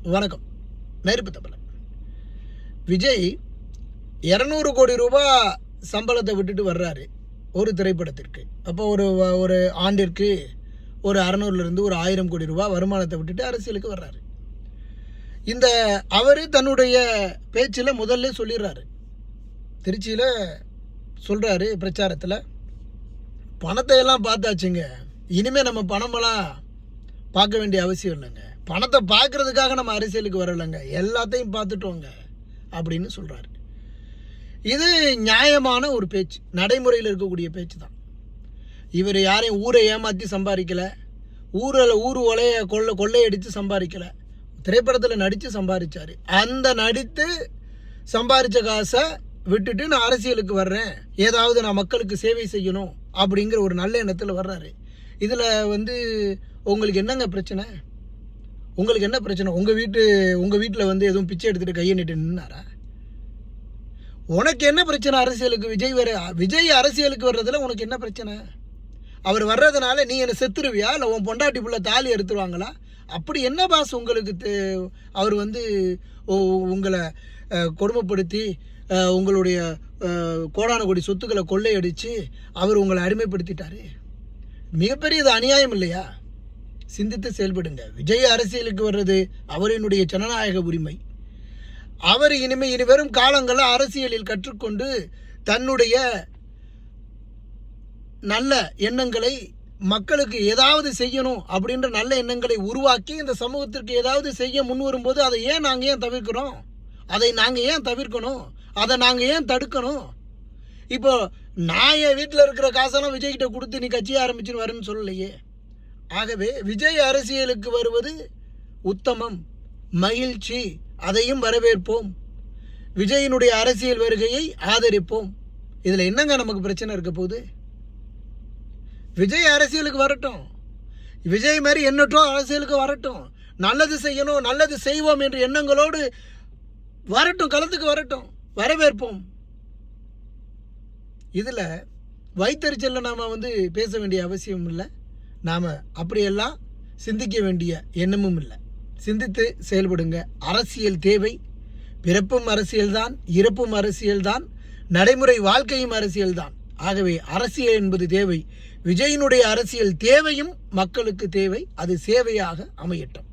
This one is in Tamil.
வணக்கம். நெருப்பு தமிழன். விஜய் 200 கோடி ரூபாய் சம்பளத்தை விட்டுட்டு வர்றாரு ஒரு திரைப்படத்திற்கு. அப்போ ஒரு ஆண்டிற்கு ஒரு 600லேருந்து ஒரு 1000 கோடி ரூபாய் வருமானத்தை விட்டுட்டு அரசியலுக்கு வர்றாரு. அவர் தன்னுடைய பேச்சில் முதல்ல சொல்லிடுறாரு, திருச்சியில் சொல்கிறாரு பிரச்சாரத்தில், பணத்தை எல்லாம் பார்த்தாச்சுங்க, இனிமேல் நம்ம பணமெல்லாம் பார்க்க வேண்டிய அவசியம் இல்லைங்க, பணத்தை பார்க்கறதுக்காக நம்ம அரசியலுக்கு வரலைங்க, எல்லாத்தையும் பார்த்துட்டோங்க அப்படின்னு சொல்கிறாரு. இது நியாயமான ஒரு பேச்சு, நடைமுறையில் இருக்கக்கூடிய பேச்சு தான். இவர் யாரையும் ஊரை ஏமாற்றி சம்பாதிக்கலை, ஊர் ஒலைய கொள்ளையடித்து சம்பாதிக்கலை, திரைப்படத்தில் நடித்து சம்பாதிச்சார். அந்த நடித்து சம்பாதிச்ச காசை விட்டுட்டு நான் அரசியலுக்கு வர்றேன், ஏதாவது நான் மக்களுக்கு சேவை செய்யணும் அப்படிங்கிற ஒரு நல்ல எண்ணத்தில் வர்றாரு. இதில் உங்களுக்கு என்னங்க பிரச்சனை? உங்களுக்கு என்ன பிரச்சனை? உங்கள் வீட்டில் எதுவும் பிச்சை எடுத்துகிட்டு கையை நீட்டு நின்னாரா? உனக்கு என்ன பிரச்சனை? அரசியலுக்கு விஜய் அரசியலுக்கு வர்றதுல உனக்கு என்ன பிரச்சனை? அவர் வர்றதுனால நீ என்ன செத்துருவியா, இல்லை உன் பொண்டாட்டி புள்ள தாலி எடுத்துருவாங்களா? அப்படி என்ன பாஸ் உங்களுக்கு? அவர் உங்களை கொடுமைப்படுத்தி உங்களுடைய கோடான கோடி சொத்துக்களை கொள்ளையடித்து அவர் உங்களை அடிமைப்படுத்திட்டாரு. மிகப்பெரிய அநியாயம் இல்லையா? சிந்தித்து செயல்படுங்க. விஜய் அரசியலுக்கு வர்றது அவரினுடைய ஜனநாயக உரிமை. அவர் இனி வரும் காலங்களில் அரசியலில் கற்றுக்கொண்டு தன்னுடைய நல்ல எண்ணங்களை, மக்களுக்கு ஏதாவது செய்யணும் அப்படின்ற நல்ல எண்ணங்களை உருவாக்கி இந்த சமூகத்திற்கு ஏதாவது செய்ய முன் வரும்போது அதை நாங்கள் ஏன் தவிர்க்கிறோம்? அதை நாங்கள் ஏன் தவிர்க்கணும்? அதை நாங்கள் ஏன் தடுக்கணும்? இப்போ நான் என் வீட்டில் இருக்கிற காசெல்லாம் விஜய்கிட்ட கொடுத்து நீ கட்சியை ஆரம்பிச்சுன்னு வரேன்னு சொல்லலையே. ஆகவே விஜய் அரசியலுக்கு வருவது உத்தமம், மகிழ்ச்சி, அதையும் வரவேற்போம். விஜயினுடைய அரசியல் வருகையை ஆதரிப்போம். இதில் என்னங்க நமக்கு பிரச்சனை இருக்க போகுது? விஜய் அரசியலுக்கு வரட்டும், விஜய் மாதிரி எண்ணற்றோ அரசியலுக்கு வரட்டும், நல்லது செய்யணும், நல்லது செய்வோம் என்ற எண்ணங்களோடு வரட்டும், களத்துக்கு வரட்டும், வரவேற்போம். இதில் வைத்தறிச்சலில் நாம் பேச வேண்டிய அவசியம் இல்லை, நாம் அப்படியெல்லாம் சிந்திக்க வேண்டிய எண்ணமும் இல்லை. சிந்தித்து செயல்படுங்க. அரசியல் தேவை. பிறப்பும் அரசியல்தான், இறப்பும் அரசியல்தான், நடைமுறை வாழ்க்கையும் அரசியல்தான். ஆகவே அரசியல் என்பது தேவை. விஜயினுடைய அரசியல் தேவையும் மக்களுக்கு தேவை. அது சேவையாக அமையட்டும்.